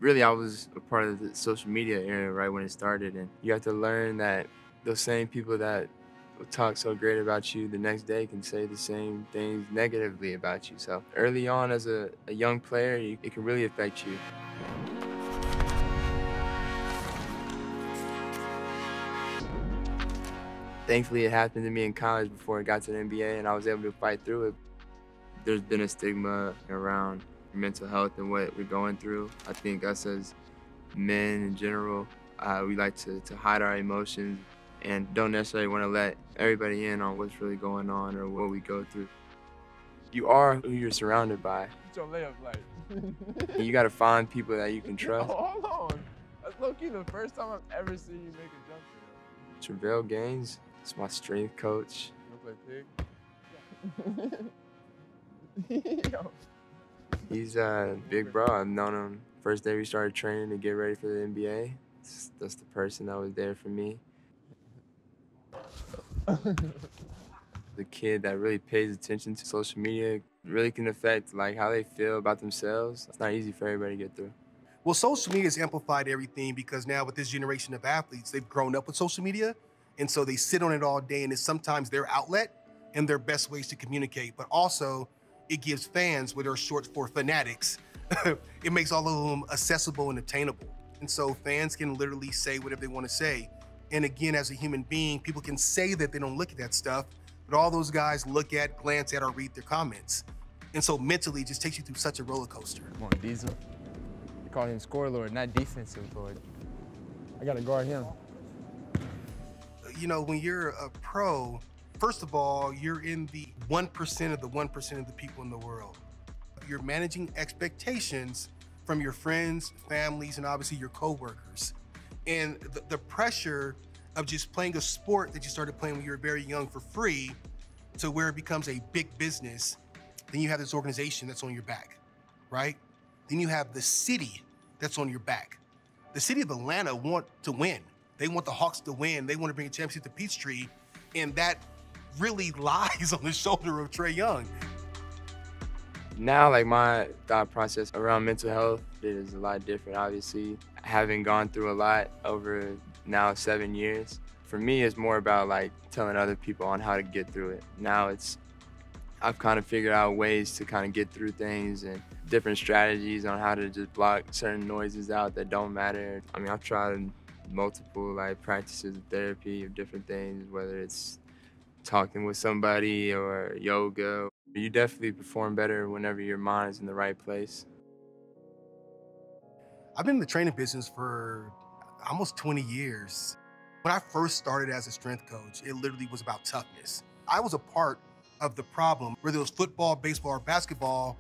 Really, I was a part of the social media era right when it started, and you have to learn that those same people that will talk so great about you the next day can say the same things negatively about you. So early on as a young player, it can really affect you. Thankfully, it happened to me in college before it got to the NBA, and I was able to fight through it. There's been a stigma around mental health and what we're going through. I think us as men in general, we like to hide our emotions and don't necessarily want to let everybody in on what's really going on or what we go through. You are who you're surrounded by. What's your layup like? And you got to find people that you can trust. Oh, hold on. That's low-key the first time I've ever seen you make a jumper. Travelle Gaines is my strength coach. You play pig? Yo. He's a big bro. I've known him first day we started training to get ready for the NBA. That's the person that was there for me. The kid that really pays attention to social media really can affect like how they feel about themselves. It's not easy for everybody to get through. Well, social media has amplified everything because now with this generation of athletes, they've grown up with social media. And so they sit on it all day and it's sometimes their outlet and their best ways to communicate. But also it gives fans, what are short for fanatics, it makes all of them accessible and attainable. And so fans can literally say whatever they want to say. And again, as a human being, people can say that they don't look at that stuff, but all those guys look at, glance at, or read their comments. And so mentally, it just takes you through such a roller coaster. Come on, Diesel. You call him score lord, not defensive lord. I gotta guard him. You know, when you're a pro, first of all, you're in the 1% of the 1% of the people in the world. You're managing expectations from your friends, families, and obviously your coworkers. And the pressure of just playing a sport that you started playing when you were very young for free to where it becomes a big business, then you have this organization that's on your back, right? Then you have the city that's on your back. The city of Atlanta want to win. They want the Hawks to win. They want to bring a championship to Peachtree. And that really lies on the shoulder of Trae Young. Now, like my thought process around mental health is a lot different, obviously. Having gone through a lot over now 7 years, for me, it's more about like telling other people on how to get through it. Now I've kind of figured out ways to kind of get through things and different strategies on how to just block certain noises out that don't matter. I mean, I've tried multiple like practices of therapy of different things, whether it's talking with somebody or yoga. You definitely perform better whenever your mind is in the right place. I've been in the training business for almost 20 years. When I first started as a strength coach, it literally was about toughness. I was a part of the problem, whether it was football, baseball, or basketball.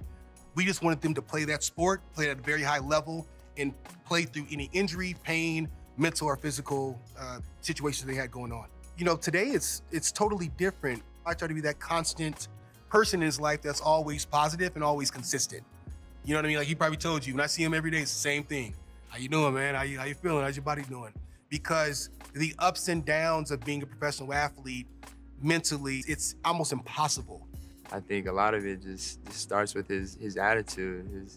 We just wanted them to play that sport, play at a very high level, and play through any injury, pain, mental or physical situations they had going on. You know, today it's totally different. I try to be that constant person in his life that's always positive and always consistent. You know what I mean? Like he probably told you, when I see him every day, it's the same thing. How you doing, man? How you feeling? How's your body doing? Because the ups and downs of being a professional athlete, mentally, it's almost impossible. I think a lot of it just starts with his attitude,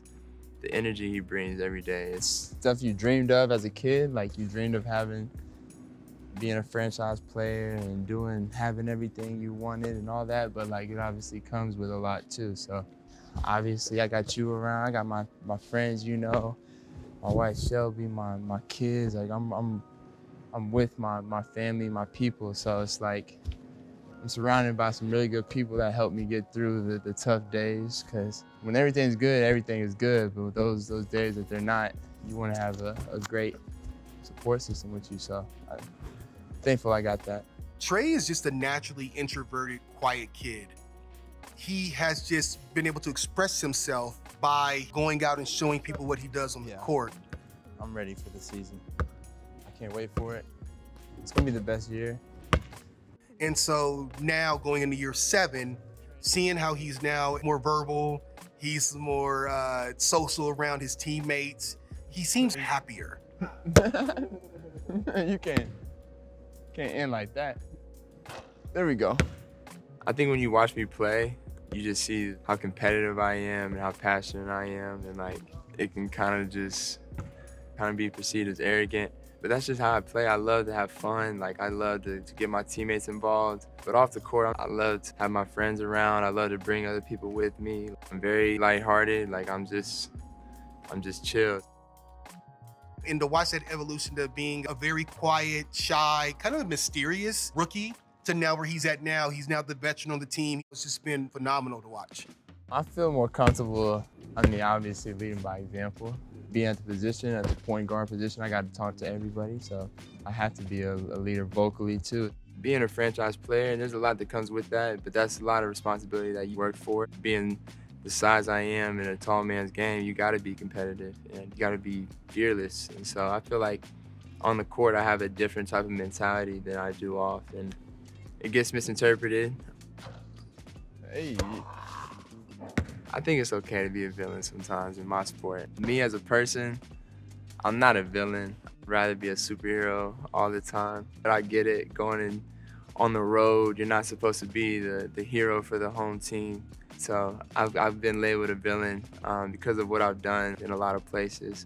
the energy he brings every day. It's Stuff you dreamed of as a kid, like you dreamed of being a franchise player and having everything you wanted and all that, but like it obviously comes with a lot too. So obviously I got you around, I got my friends, you know, my wife Shelby, my kids, like I'm with my family, my people. So it's like I'm surrounded by some really good people that help me get through the tough days, because when everything's good, everything is good. But with those days that they're not, you want to have a great support system with you. So I'm thankful I got that. Trae is just a naturally introverted, quiet kid. He has just been able to express himself by going out and showing people what he does on the court. I'm ready for the season. I can't wait for it. It's gonna be the best year. And so now going into year 7, seeing how he's now more verbal, he's more social around his teammates, he seems happier. You can't end like that. There we go. I think when you watch me play, you just see how competitive I am and how passionate I am, and like it can kind of just kind of be perceived as arrogant. But that's just how I play. I love to have fun. Like, I love to get my teammates involved. But off the court, I love to have my friends around. I love to bring other people with me. I'm very lighthearted. Like, I'm just chill. And to watch that evolution to being a very quiet, shy, kind of mysterious rookie to now where he's at now. He's now the veteran on the team. It's just been phenomenal to watch. I feel more comfortable, obviously leading by example. Being at the position, at the point guard position, I got to talk to everybody, so I have to be a leader vocally too. Being a franchise player, there's a lot that comes with that, but that's a lot of responsibility that you work for. Being the size I am in a tall man's game, you got to be competitive and you got to be fearless. And so I feel like on the court, I have a different type of mentality than I do off, and it gets misinterpreted. Hey. I think it's okay to be a villain sometimes in my sport. Me as a person, I'm not a villain. I'd rather be a superhero all the time. But I get it, going in on the road, you're not supposed to be the hero for the home team. So I've been labeled a villain because of what I've done in a lot of places.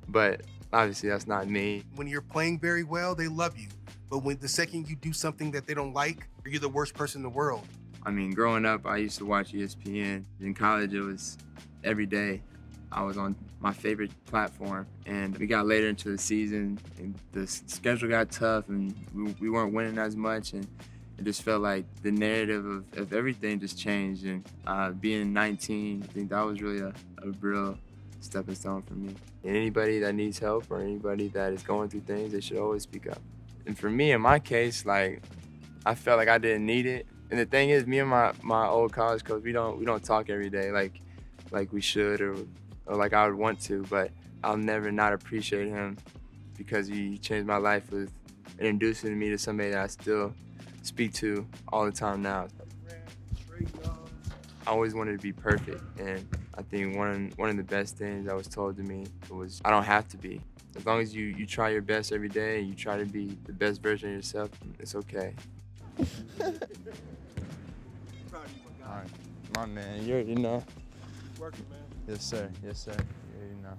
But obviously that's not me. When you're playing very well, they love you. But when the second you do something that they don't like, you're the worst person in the world. I mean, growing up, I used to watch ESPN. In college, it was every day. I was on my favorite platform, and we got later into the season, and the schedule got tough, and we weren't winning as much, and it just felt like the narrative of everything just changed. And being 19, I think that was really a real stepping stone for me. And anybody that needs help or anybody that is going through things, they should always speak up. And for me, in my case, like, I felt like I didn't need it. And the thing is, me and my old college coach, we don't talk every day like we should or like I would want to, but I'll never not appreciate him because he changed my life with introducing me to somebody that I still speak to all the time now. Trae Young. I always wanted to be perfect, and I think one of the best things that was told to me was I don't have to be. As long as you try your best every day and you try to be the best version of yourself, it's okay. All right, my man, you know. Working, man. Yes, sir. Yes, sir. You know.